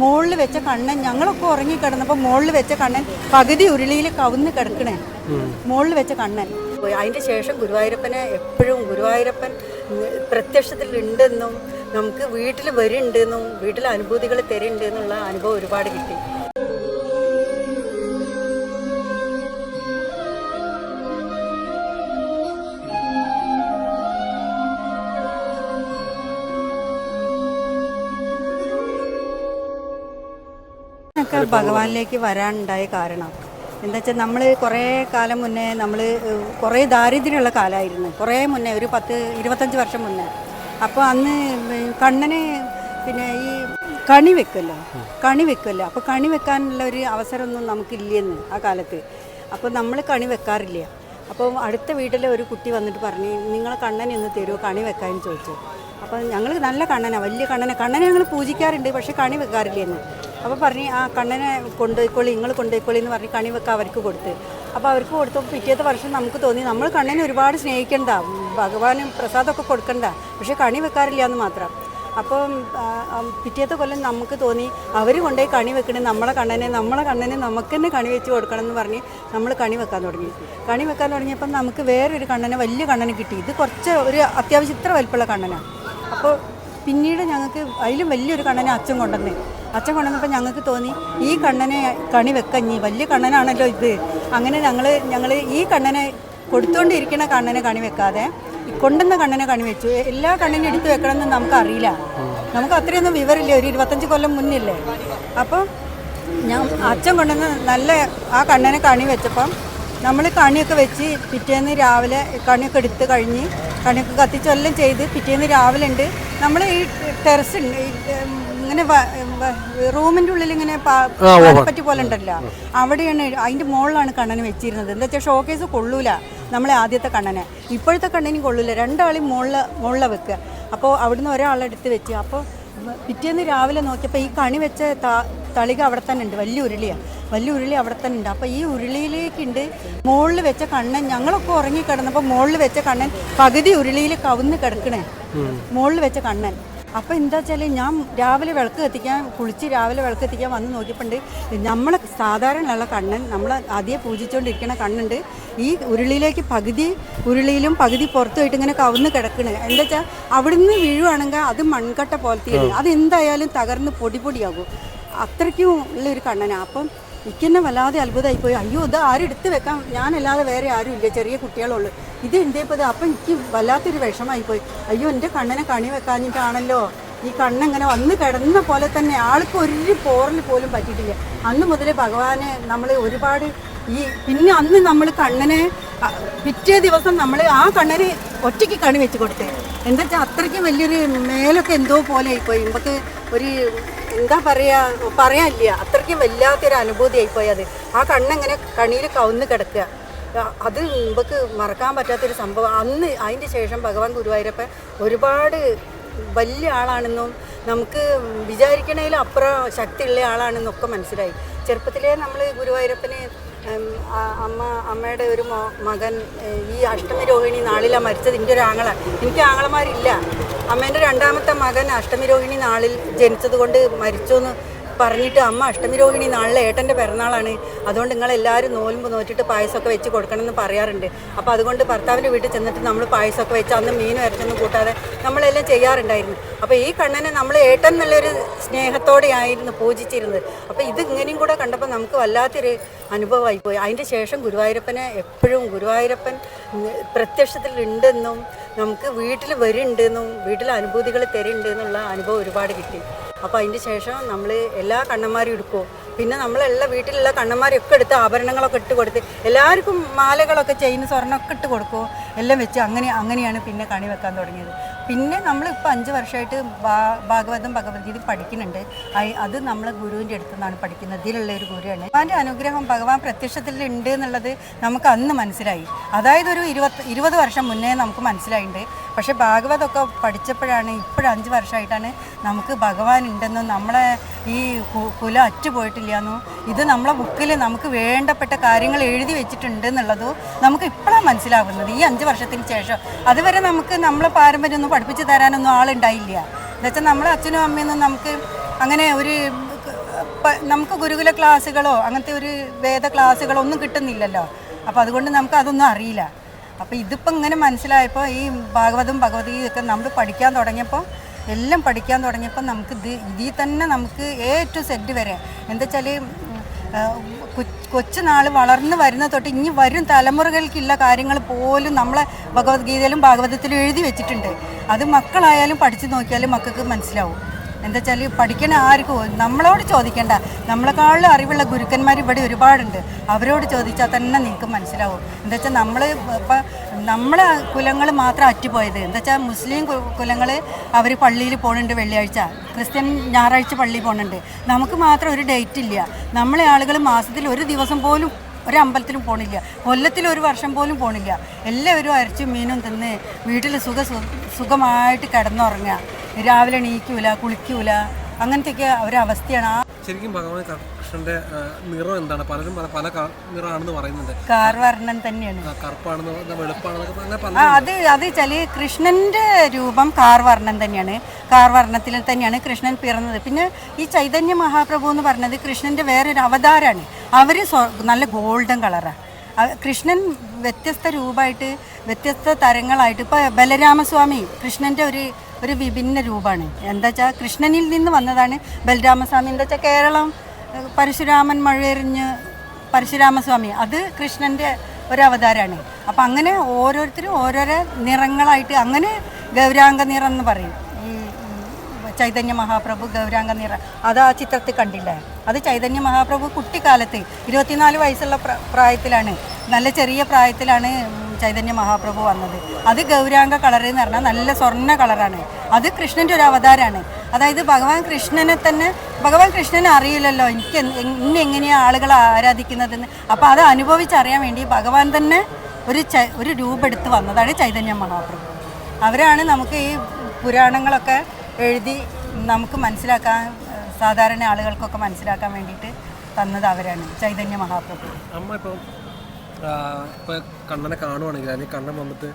മുകളിൽ വെച്ച കണ്ണൻ ഞങ്ങളൊക്കെ ഉറങ്ങിക്കിടന്നപ്പോൾ മുകളിൽ വെച്ച കണ്ണൻ പകുതി ഉരുളിയിൽ കവുന്ന് കിടക്കണേ. മുകളിൽ വെച്ച കണ്ണൻ പോയി. അതിൻ്റെ ശേഷം ഗുരുവായൂരപ്പനെ എപ്പോഴും ഗുരുവായൂരപ്പൻ പ്രത്യക്ഷത്തിൽ ഉണ്ടെന്നും നമുക്ക് വീട്ടിൽ വരുന്നുണ്ടെന്നും വീട്ടിലെ അനുഭൂതികൾ തരുന്നുണ്ട് എന്നുള്ള അനുഭവം ഒരുപാട് കിട്ടി. ഭഗവാനിലേക്ക് വരാനുണ്ടായ കാരണം എന്താ വെച്ചാൽ നമ്മൾ കുറേ കാലം മുന്നേ നമ്മൾ കുറേ ദാരിദ്ര്യമുള്ള കാലമായിരുന്നു. കുറേ മുന്നേ ഒരു 10-25 വർഷം മുന്നേ. അപ്പോൾ അന്ന് കണ്ണന് പിന്നെ ഈ കണി വെക്കുമല്ലോ. അപ്പോൾ കണി വെക്കാനുള്ള ഒരു അവസരമൊന്നും നമുക്കില്ലെന്ന് ആ കാലത്ത്. അപ്പോൾ നമ്മൾ കണി വെക്കാറില്ല. അപ്പോൾ അടുത്ത വീട്ടിലെ ഒരു കുട്ടി വന്നിട്ട് പറഞ്ഞ് നിങ്ങളെ കണ്ണനെ ഒന്ന് തരുമോ കണി വെക്കാമെന്ന് ചോദിച്ചു. അപ്പോൾ ഞങ്ങൾ നല്ല കണ്ണനാണ്, വലിയ കണ്ണനെ ഞങ്ങൾ പൂജിക്കാറുണ്ട്, പക്ഷേ കണി വെക്കാറില്ലെന്ന്. അപ്പോൾ പറഞ്ഞ് ആ കണ്ണനെ കൊണ്ടുപോയിക്കോളി, നിങ്ങൾ കൊണ്ടുപോയിക്കോളി എന്ന് പറഞ്ഞ് കണി വെക്കാൻ അവർക്ക് കൊടുത്ത്. അപ്പോൾ അവർക്ക് കൊടുത്തപ്പോൾ പിറ്റേത്തെ വർഷം നമുക്ക് തോന്നി നമ്മൾ കണ്ണനെ ഒരുപാട് സ്നേഹിക്കണ്ട, ഭഗവാന് പ്രസാദമൊക്കെ കൊടുക്കണ്ട, പക്ഷേ കണി വെക്കാറില്ല എന്ന് മാത്രം. അപ്പം പിറ്റേത്തെ കൊല്ലം നമുക്ക് തോന്നി അവർ കൊണ്ടുപോയി കണി വെക്കണേ നമ്മളെ കണ്ണനെ നമുക്ക് തന്നെ കണി വെച്ച് കൊടുക്കണം എന്ന് പറഞ്ഞ് നമ്മൾ കണി വെക്കാൻ തുടങ്ങിയപ്പം നമുക്ക് വേറൊരു കണ്ണനെ, വലിയ കണ്ണനെ കിട്ടി. ഇത് കുറച്ച് ഒരു അത്യാവശ്യം ഇത്ര വലിപ്പമുള്ള കണ്ണനാണ്. അപ്പോൾ പിന്നീട് ഞങ്ങൾക്ക് അതിലും വലിയൊരു കണ്ണനെ അച്ഛൻ കൊണ്ടുവന്നപ്പോൾ ഞങ്ങൾക്ക് തോന്നി ഈ കണ്ണനെ കണി വെക്കഞ്ഞി, വലിയ കണ്ണനാണല്ലോ ഇത്. അങ്ങനെ ഞങ്ങൾ ഈ കണ്ണനെ കൊടുത്തുകൊണ്ടിരിക്കുന്ന കണ്ണനെ കണി വെക്കാതെ കൊണ്ടുവന്ന കണ്ണനെ കണി വെച്ചു. എല്ലാ കണ്ണനും എടുത്ത് വെക്കണമെന്ന് നമുക്കറിയില്ല, നമുക്ക് അത്രയൊന്നും വിവരമില്ല, ഒരു 25 കൊല്ലം മുന്നില്ലേ. അപ്പോൾ അച്ഛൻ കൊണ്ടുവന്ന് നല്ല ആ കണ്ണനെ കണി വെച്ചപ്പം നമ്മൾ കണിയൊക്കെ വെച്ച് പിറ്റേന്ന് രാവിലെ കണിയൊക്കെ എടുത്ത് കഴിഞ്ഞ് കണിയൊക്കെ കത്തിച്ചെല്ലാം ചെയ്ത് പിറ്റേന്ന് രാവിലെ ഉണ്ട് നമ്മൾ ഈ ടെറസ് ഇങ്ങനെ റൂമിൻ്റെ ഉള്ളിൽ ഇങ്ങനെ പറ്റി പോലെ ഉണ്ടല്ലോ, അവിടെയാണ് അതിൻ്റെ മുകളിലാണ് കണ്ണന് വെച്ചിരുന്നത്. എന്താ വെച്ചാൽ ഷോക്കേസ് കൊള്ളൂല നമ്മളെ ആദ്യത്തെ കണ്ണനെ, ഇപ്പോഴത്തെ കണ്ണനും കൊള്ളൂല, രണ്ടാളും മുകളിൽ വെക്കുക. അപ്പോൾ അവിടുന്ന് ഒരാളെടുത്ത് വെച്ച്. അപ്പോൾ പിറ്റേന്ന് രാവിലെ നോക്കിയപ്പോൾ ഈ കണി വെച്ച തളിക അവിടെ തന്നെ ഉണ്ട്, വലിയ ഉരുളി അവിടെ തന്നെ ഉണ്ട്. അപ്പോൾ ഈ ഉരുളിയിലേക്കുണ്ട് മുകളിൽ വെച്ച കണ്ണൻ ഞങ്ങളൊക്കെ ഉറങ്ങിക്കിടന്നപ്പോൾ മുകളിൽ വെച്ച കണ്ണൻ പകുതി ഉരുളിയിൽ കവുന്ന് കിടക്കണേ, മുകളിൽ വെച്ച കണ്ണൻ. അപ്പോൾ എന്താ വെച്ചാൽ ഞാൻ രാവിലെ കുളിച്ച് രാവിലെ വിളക്ക് കത്തിക്കാൻ വന്ന് നോക്കിയപ്പോണ്ട് നമ്മളെ സാധാരണയുള്ള കണ്ണൻ, നമ്മൾ ആദ്യം പൂജിച്ചുകൊണ്ടിരിക്കുന്ന കണ്ണുണ്ട് ഈ ഉരുളിയിലേക്ക് പകുതി ഉരുളിയിലും പകുതി പുറത്തുമായിട്ട് ഇങ്ങനെ കവുന്ന് കിടക്കണേ. എന്താ വെച്ചാൽ അവിടുന്ന് വീഴുവാണെങ്കിൽ അത് മൺകട്ട പോലത്തെയാണ്, അതെന്തായാലും തകർന്ന് പൊടിയാകും, അത്രയ്ക്കും ഉള്ളൊരു കണ്ണനാണ്. അപ്പം എനിക്കെന്നെ വല്ലാതെ അത്ഭുതമായിപ്പോയി. അയ്യോ ഇത് ആരും എടുത്ത് വെക്കാൻ, ഞാനല്ലാതെ വേറെ ആരും ഇല്ല, ചെറിയ കുട്ടികളുള്ളൂ, ഇത് എന്തേപ്പത്. അപ്പം എനിക്ക് വല്ലാത്തൊരു വിഷമമായിപ്പോയി. അയ്യോ എൻ്റെ കണ്ണനെ കണി വെക്കാഞ്ഞിട്ടാണല്ലോ ഈ കണ്ണെങ്ങനെ വന്ന് കിടന്ന പോലെ തന്നെ, ആൾക്ക് ഒരു പോറൽ പോലും പറ്റിയിട്ടില്ല. അന്ന് മുതലേ ഭഗവാനെ നമ്മൾ ഒരുപാട് പിന്നെ അന്ന് നമ്മൾ കണ്ണനെ പിറ്റേ ദിവസം നമ്മൾ ആ കണ്ണനെ ഒറ്റയ്ക്ക് കണി വെച്ച് കൊടുത്തേ. എന്താ വെച്ചാൽ അത്രയ്ക്കും വലിയൊരു മേലൊക്കെ എന്തോ പോലെ ആയിപ്പോയി, നമുക്ക് ഒരു എന്താ പറയാനില്ല, അത്രയ്ക്കും വല്ലാത്തൊരു അനുഭൂതി ആയിപ്പോയി അത്. ആ കണ്ണെങ്ങനെ കണിയിൽ കവുന്ന് കിടക്കുക, അത് നമുക്ക് മറക്കാൻ പറ്റാത്തൊരു സംഭവം. അന്ന് അതിൻ്റെ ശേഷം ഭഗവാൻ ഗുരുവായൂരപ്പൻ ഒരുപാട് വലിയ ആളാണെന്നും നമുക്ക് വിചാരിക്കണേലും അപ്പുറം ശക്തിയുള്ള ആളാണെന്നൊക്കെ മനസ്സിലായി. ചെറുപ്പത്തിലേ നമ്മൾ ഗുരുവായൂരപ്പന് അമ്മയുടെ ഒരു മകൻ ഈ അഷ്ടമി രോഹിണി നാളിലാണ് മരിച്ചത്. എനിക്ക് ആങ്ങളമാരില്ല. അമ്മേൻ്റെ രണ്ടാമത്തെ മകൻ അഷ്ടമി രോഹിണി നാളിൽ ജനിച്ചത് കൊണ്ട് മരിച്ചു എന്ന് പറഞ്ഞിട്ട് അമ്മ അഷ്ടമി രോഹിണി നാളിൽ ഏട്ടൻ്റെ പിറന്നാളാണ്, അതുകൊണ്ട് നിങ്ങളെല്ലാവരും നോൽമ്പ് നോറ്റിട്ട് പായസമൊക്കെ വെച്ച് കൊടുക്കണമെന്ന് പറയാറുണ്ട്. അപ്പോൾ അതുകൊണ്ട് ഭർത്താവിൻ്റെ വീട്ടിൽ ചെന്നിട്ട് നമ്മൾ പായസമൊക്കെ വെച്ച് അന്ന് മീനും ഇറച്ചൊന്നും കൂട്ടാതെ നമ്മളെല്ലാം ചെയ്യാറുണ്ടായിരുന്നു. അപ്പോൾ ഈ കണ്ണനെ നമ്മൾ ഏട്ടൻ എന്നുള്ളൊരു സ്നേഹത്തോടെയായിരുന്നു പൂജിച്ചിരുന്നത്. അപ്പോൾ ഇത് ഇങ്ങനെയും കൂടെ കണ്ടപ്പോൾ നമുക്ക് വല്ലാത്തൊരു അനുഭവമായിപ്പോയി. അതിൻ്റെ ശേഷം ഗുരുവായൂരപ്പനെ എപ്പോഴും ഗുരുവായൂരപ്പൻ പ്രത്യക്ഷത്തിൽ ഉണ്ടെന്നും നമുക്ക് വീട്ടിൽ വരുന്നുണ്ടെന്നും വീട്ടിലെ അനുഭൂതികൾ തരുന്നുണ്ട് എന്നുള്ള അനുഭവം ഒരുപാട് കിട്ടി. അപ്പോൾ അതിൻ്റെ ശേഷം നമ്മൾ എല്ലാ കണ്ണന്മാരും എടുക്കുമോ, പിന്നെ നമ്മളെല്ലാ വീട്ടിലുള്ള കണ്ണന്മാരൊക്കെ എടുത്ത് ആഭരണങ്ങളൊക്കെ ഇട്ട് കൊടുത്ത് എല്ലാവർക്കും മാലകളൊക്കെ ചെയിൻ സ്വർണ്ണമൊക്കെ ഇട്ട് കൊടുക്കുമോ എല്ലാം വെച്ച് അങ്ങനെയാണ് പിന്നെ കണി വെക്കാൻ തുടങ്ങിയത്. പിന്നെ നമ്മളിപ്പോൾ 5 വർഷമായിട്ട് ഭാഗവതം ഭഗവത്ഗീത പഠിക്കുന്നുണ്ട്. അത് നമ്മൾ ഗുരുവിൻ്റെ അടുത്തു നിന്നാണ് പഠിക്കുന്നത്. ഇതിലുള്ള ഒരു ഗുരുവാണ്. ഭഗവാന്റെ അനുഗ്രഹം ഭഗവാൻ പ്രത്യക്ഷത്തിൽ ഉണ്ട് എന്നുള്ളത് നമുക്ക് അന്ന് മനസ്സിലായി. അതായത് ഒരു 20 വർഷം മുന്നേ നമുക്ക് മനസ്സിലായിട്ടുണ്ട്. പക്ഷേ ഭാഗവതമൊക്കെ പഠിച്ചപ്പോഴാണ്, ഇപ്പോഴും 5 വർഷമായിട്ടാണ് നമുക്ക് ഭഗവാൻ ഉണ്ടെന്നും നമ്മളെ ഈ കുലം അറ്റുപോയിട്ടില്ലയെന്നും ഇത് നമ്മളെ ബുക്കിൽ നമുക്ക് വേണ്ടപ്പെട്ട കാര്യങ്ങൾ എഴുതി വെച്ചിട്ടുണ്ട് എന്നുള്ളതും നമുക്ക് ഇപ്പോഴാണ് മനസ്സിലാകുന്നത് ഈ 5 വർഷത്തിന് ശേഷം. അതുവരെ നമുക്ക് നമ്മളെ പാരമ്പര്യം ഒന്നും പഠിപ്പിച്ച് തരാനൊന്നും ആളുണ്ടായില്ല. എന്നുവെച്ചാൽ നമ്മളെ അച്ഛനും അമ്മയൊന്നും നമുക്ക് അങ്ങനെ നമുക്ക് ഗുരുകുല ക്ലാസ്സുകളോ അങ്ങനത്തെ ഒരു വേദ ക്ലാസ്സുകളോ ഒന്നും കിട്ടുന്നില്ലല്ലോ. അപ്പോൾ അതുകൊണ്ട് നമുക്ക് അതൊന്നും അറിയില്ല. അപ്പോൾ ഇതിപ്പോൾ ഇങ്ങനെ മനസ്സിലായപ്പോൾ ഈ ഭാഗവതം ഭഗവത്ഗീതയൊക്കെ നമ്മൾ പഠിക്കാൻ തുടങ്ങിയപ്പോൾ എല്ലാം പഠിക്കാൻ തുടങ്ങിയപ്പോൾ നമുക്ക് ഇതിൽ തന്നെ നമുക്ക് A to Z വരെ എന്താ വെച്ചാൽ കൊച്ചുനാൾ വളർന്നു വരുന്ന തൊട്ട് ഇനി വരും തലമുറകൾക്കുള്ള കാര്യങ്ങൾ പോലും നമ്മളെ ഭഗവത്ഗീതയിലും ഭാഗവതത്തിലും എഴുതി വെച്ചിട്ടുണ്ട്. അത് മക്കളായാലും പഠിച്ചു നോക്കിയാലും മക്കൾക്ക് മനസ്സിലാവും. എന്താ വെച്ചാൽ പഠിക്കണ ആർക്കും നമ്മളോട് ചോദിക്കേണ്ട, നമ്മളെക്കാളും അറിവുള്ള ഗുരുക്കന്മാർ ഇവിടെ ഒരുപാടുണ്ട്. അവരോട് ചോദിച്ചാൽ തന്നെ നിങ്ങൾക്ക് മനസ്സിലാവും. എന്താ വെച്ചാൽ ഇപ്പം നമ്മളെ കുലങ്ങൾ മാത്രം അറ്റുപോയത്. എന്താ വെച്ചാൽ മുസ്ലിം കുലങ്ങൾ അവർ പള്ളിയിൽ പോകുന്നുണ്ട് വെള്ളിയാഴ്ച, ക്രിസ്ത്യൻ ഞായറാഴ്ച പള്ളിയിൽ പോകുന്നുണ്ട്. നമുക്ക് മാത്രം ഒരു ഡേറ്റ് ഇല്ല. നമ്മളെ ആളുകൾ മാസത്തിൽ ഒരു ദിവസം പോലും ഒരമ്പലത്തിലും പോണില്ല, കൊല്ലത്തിൽ ഒരു വർഷം പോലും പോണില്ല. എല്ലാവരും ഇറച്ചും മീനും തിന്ന് വീട്ടിൽ സുഖമായിട്ട് കിടന്നുറങ്ങുക. രാവിലെ എണീക്കൂല, കുളിക്കൂല, അങ്ങനത്തെയൊക്കെ ഒരവസ്ഥയാണ്. ശരിക്കും ഭഗവാൻ കൃഷ്ണന്റെ നിറം എന്താണ്? പലരും പല നിറമാണെന്ന് പറയുന്നുണ്ട്. കാർവർണ്ണം തന്നെയാണ്, കറുപ്പാണെന്ന്, വെളുപ്പാണെന്നൊക്കെ. അത് വെച്ചാൽ കൃഷ്ണന്റെ രൂപം കാർവർണ്ണം തന്നെയാണ്. കാർവർണ്ണത്തിൽ തന്നെയാണ് കൃഷ്ണൻ പിറന്നത്. പിന്നെ ഈ ചൈതന്യ മഹാപ്രഭു എന്ന് പറഞ്ഞത് കൃഷ്ണന്റെ വേറൊരു അവതാരമാണ്. അവർ നല്ല ഗോൾഡൻ കളറാണ്. കൃഷ്ണൻ വ്യത്യസ്ത രൂപമായിട്ട് വ്യത്യസ്ത തരങ്ങളായിട്ട് ഇപ്പോൾ ബലരാമസ്വാമി കൃഷ്ണൻ്റെ ഒരു വിഭിന്ന രൂപമാണ്. എന്താ വെച്ചാൽ കൃഷ്ണനിൽ നിന്ന് വന്നതാണ് ബലരാമസ്വാമി. എന്താ വെച്ചാൽ കേരളം പരശുരാമൻ മഴയെറിഞ്ഞ് പരശുരാമസ്വാമി, അത് കൃഷ്ണൻ്റെ ഒരു അവതാരമാണ്. അപ്പം അങ്ങനെ ഓരോരുത്തരും ഓരോരോ നിറങ്ങളായിട്ട്, അങ്ങനെ ഗൗരാംഗ നിറം എന്ന് പറയും. ചൈതന്യ മഹാപ്രഭു ഗൗരാംഗ നിറം, അത് ആ ചിത്രത്തിൽ കണ്ടില്ലേ? അത് ചൈതന്യ മഹാപ്രഭു കുട്ടിക്കാലത്ത് 24 വയസ്സുള്ള പ്രായത്തിലാണ്, നല്ല ചെറിയ പ്രായത്തിലാണ് ചൈതന്യ മഹാപ്രഭു വന്നത്. അത് ഗൗരാംഗ കളർ എന്ന് പറഞ്ഞാൽ നല്ല സ്വർണ്ണ കളറാണ്. അത് കൃഷ്ണൻ്റെ ഒരു അവതാരമാണ്. അതായത് ഭഗവാൻ കൃഷ്ണനെ അറിയില്ലല്ലോ എങ്ങനെയാണ് ആളുകൾ ആരാധിക്കുന്നതെന്ന്. അപ്പോൾ അത് അനുഭവിച്ചറിയാൻ വേണ്ടി ഭഗവാൻ തന്നെ ഒരു രൂപം എടുത്ത് വന്നതാണ് ചൈതന്യ മഹാപ്രഭു. അവരാണ് നമുക്ക് ഈ പുരാണങ്ങളൊക്കെ എഴുതി നമുക്ക് മനസ്സിലാക്കാൻ, സാധാരണ ആളുകൾക്കൊക്കെ മനസ്സിലാക്കാൻ വേണ്ടിയിട്ട് തന്നത് അവരാണ്, ചൈതന്യ മഹാപ്രഭു. അമ്മ ഇപ്പോൾ കണ്ണനെ കാണുവാണെങ്കിൽ, അല്ലെങ്കിൽ കണ്ണൻ വന്നിട്ട്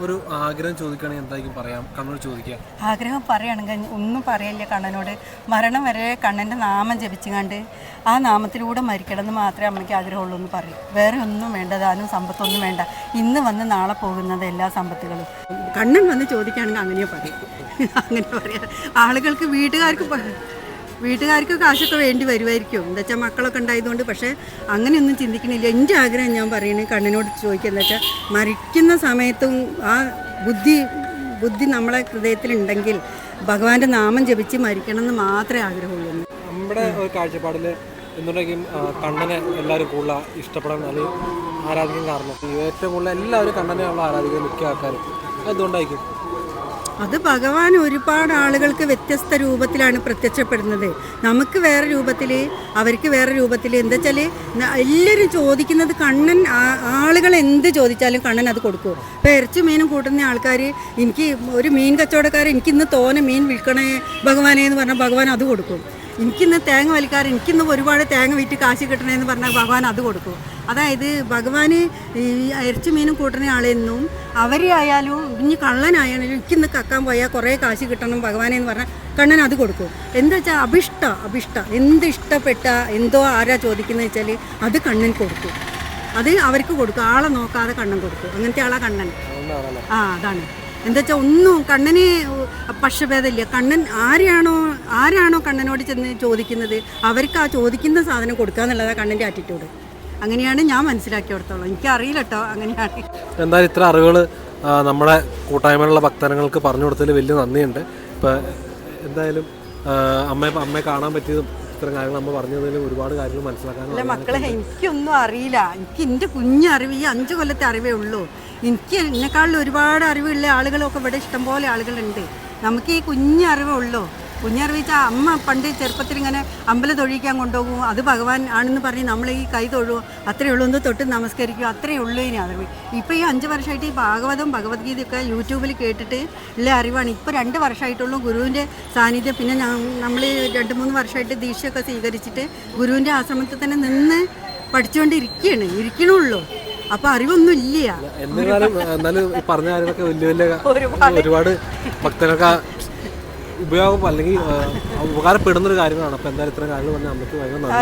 ഒരു ആഗ്രഹം ചോദിക്കുകയാണെങ്കിൽ എന്തായിരിക്കും പറയാം? കണ്ണനോട് ചോദിക്കുക. ആഗ്രഹം പറയുകയാണെങ്കിൽ ഒന്നും പറയില്ല കണ്ണനോട്. മരണം വരെ കണ്ണൻ്റെ നാമം ജപിച്ചുകൊണ്ട് ആ നാമത്തിലൂടെ മരിക്കണം എന്ന് മാത്രമേ അമ്മയ്ക്ക് ആഗ്രഹമുള്ളൂ എന്ന് പറയും. വേറെ ഒന്നും വേണ്ട, ദാനും സമ്പത്തൊന്നും വേണ്ട. ഇന്ന് വന്ന് നാളെ പോകുന്നത് എല്ലാ സമ്പത്തുകളും. കണ്ണൻ വന്ന് ചോദിക്കുകയാണെങ്കിൽ അങ്ങനെ പറയും. അങ്ങനെ പറയാം. ആളുകൾക്ക് വീട്ടുകാർക്ക് കാശൊക്കെ വേണ്ടി വരുമായിരിക്കും, എന്താ വെച്ചാൽ മക്കളൊക്കെ ഉണ്ടായതുകൊണ്ട്. പക്ഷേ അങ്ങനെയൊന്നും ചിന്തിക്കണില്ല. എൻ്റെ ആഗ്രഹം ഞാൻ പറയുന്നത് കണ്ണനോട് ചോദിക്കുക, എന്താ വെച്ചാൽ മരിക്കുന്ന സമയത്തും ആ ബുദ്ധി നമ്മളെ ഹൃദയത്തിലുണ്ടെങ്കിൽ ഭഗവാന്റെ നാമം ജപിച്ച് മരിക്കണം എന്ന് മാത്രമേ ആഗ്രഹമുള്ളൂ. നമ്മുടെ ഒരു കാഴ്ചപ്പാടിൽ എന്തുണ്ടെങ്കിലും കണ്ണനെ എല്ലാവരും കൂടുതൽ ഇഷ്ടപ്പെടാൻ അല്ലെങ്കിൽ ആരാധിക്കാൻ കാരണം ഏറ്റവും കൂടുതൽ എല്ലാവരും കണ്ണനെയുള്ള ആരാധിക്കാൻ മിക്ക ആൾക്കാരും അതുകൊണ്ടായിരിക്കും. അത് ഭഗവാൻ ഒരുപാട് ആളുകൾക്ക് വ്യത്യസ്ത രൂപത്തിലാണ് പ്രത്യക്ഷപ്പെടുന്നത്. നമുക്ക് വേറെ രൂപത്തിൽ, അവർക്ക് വേറെ രൂപത്തിൽ. എന്താ വെച്ചാൽ എല്ലാവരും ചോദിക്കുന്നത് കണ്ണൻ, ആളുകൾ എന്ത് ചോദിച്ചാലും കണ്ണൻ അത് കൊടുക്കും. ഇപ്പോൾ ഇറച്ചി മീനും കൂട്ടുന്ന ആൾക്കാർ, എനിക്ക് ഒരു മീൻ കച്ചവടക്കാർ എനിക്കിന്ന് തോനെ മീൻ വിൽക്കണേ ഭഗവാനെ എന്ന് പറഞ്ഞാൽ ഭഗവാൻ അത് കൊടുക്കും. എനിക്കിന്ന് തേങ്ങ വലിക്കാറ്, എനിക്കിന്ന് ഒരുപാട് തേങ്ങ വിറ്റ് കാശ് കിട്ടണമെന്ന് പറഞ്ഞാൽ ഭഗവാൻ അത് കൊടുക്കും. അതായത് ഭഗവാന് ഈ ഇറച്ചി മീനും കൂട്ടുന്ന ആളെന്നും അവരായാലും ഇനി കള്ളനായാലും എനിക്കിന്ന് കക്കാൻ പോയാൽ കുറേ കാശ് കിട്ടണം ഭഗവാനെ എന്ന് പറഞ്ഞാൽ കണ്ണൻ അത് കൊടുക്കും. എന്താ വെച്ചാൽ അഭിഷ്ട എന്ത് ഇഷ്ടപ്പെട്ട എന്തോ ആരാ ചോദിക്കുന്നത് വെച്ചാൽ അത് കണ്ണൻ കൊടുക്കും. അത് അവർക്ക് കൊടുക്കും. ആളെ നോക്കാതെ കണ്ണൻ കൊടുക്കും. അങ്ങനത്തെ ആളാ കണ്ണൻ. അതാണ്. എന്താ വെച്ചാൽ ഒന്നും കണ്ണന് പക്ഷഭേദമില്ല. കണ്ണൻ ആരാണോ കണ്ണനോട് ചെന്ന് ചോദിക്കുന്നത് അവർക്ക് ആ ചോദിക്കുന്ന സാധനം കൊടുക്കുക എന്നുള്ളതാണ് കണ്ണൻ്റെ ആറ്റിറ്റ്യൂഡ്. അങ്ങനെയാണ് ഞാൻ മനസ്സിലാക്കിയെടുത്തോളം. എനിക്കറിയില്ല കേട്ടോ, അങ്ങനെയാണ്. എന്തായാലും ഇത്ര അറിവുകൾ നമ്മുടെ കൂട്ടായ്മയിലുള്ള ഭക്തജനങ്ങൾക്ക് പറഞ്ഞു കൊടുത്തതിൽ വലിയ നന്ദിയുണ്ട്. ഇപ്പം എന്തായാലും അമ്മയെ കാണാൻ പറ്റിയതും ഇത്തരം കാര്യങ്ങൾ അമ്മ പറഞ്ഞതിൽ ഒരുപാട് കാര്യങ്ങൾ മനസ്സിലാക്കാനുള്ള. മക്കളെ, എനിക്കൊന്നും അറിയില്ല. എനിക്ക് എൻ്റെ കുഞ്ഞറിവ് ഈ 5 കൊല്ലത്തെ അറിവേ ഉള്ളൂ. എനിക്ക് എന്നെക്കാളിൽ ഒരുപാട് അറിവുള്ള ആളുകളൊക്കെ ഇവിടെ ഇഷ്ടംപോലെ ആളുകളുണ്ട്. നമുക്ക് ഈ കുഞ്ഞറിവേ ഉള്ളൂ. കുഞ്ഞറിവിച്ചാൽ അമ്മ പണ്ട് ചെറുപ്പത്തിൽ ഇങ്ങനെ അമ്പലം തൊഴിക്കാൻ കൊണ്ടുപോകും, അത് ഭഗവാൻ ആണെന്ന് പറഞ്ഞ് നമ്മൾ ഈ കൈ തൊഴും, അത്രയേ ഉള്ളൂ. ഒന്ന് തൊട്ട് നമസ്കരിക്കും, അത്രയേ ഉള്ളൂ ഇനി അറിവ്. ഇപ്പോൾ ഈ 5 വർഷമായിട്ട് ഈ ഭാഗവതം ഭഗവത്ഗീതയൊക്കെ യൂട്യൂബിൽ കേട്ടിട്ട് ഉള്ള അറിവാണ്. ഇപ്പോൾ 2 വർഷമായിട്ടുള്ളൂ ഗുരുവിൻ്റെ സാന്നിധ്യം. പിന്നെ നമ്മൾ 2-3 വർഷമായിട്ട് ദീക്ഷയൊക്കെ സ്വീകരിച്ചിട്ട് ഗുരുവിൻ്റെ ആശ്രമത്തിൽ തന്നെ നിന്ന് ഇരിക്കണുള്ളൂ. അപ്പോൾ അറിവൊന്നും ഇല്ല. എന്നാലും പറഞ്ഞ കാര്യങ്ങളൊക്കെ വലിയ ഒരുപാട് ഭക്തർക്ക് ഉപയോഗം അല്ലെങ്കിൽ ഉപകാരപ്പെടുന്നൊരു കാര്യങ്ങളാണ്. അപ്പോൾ എന്തായാലും ഇത്രയും കാര്യങ്ങൾ പറഞ്ഞാൽ അമ്മയ്ക്ക് ഭയങ്കര നന്ദി.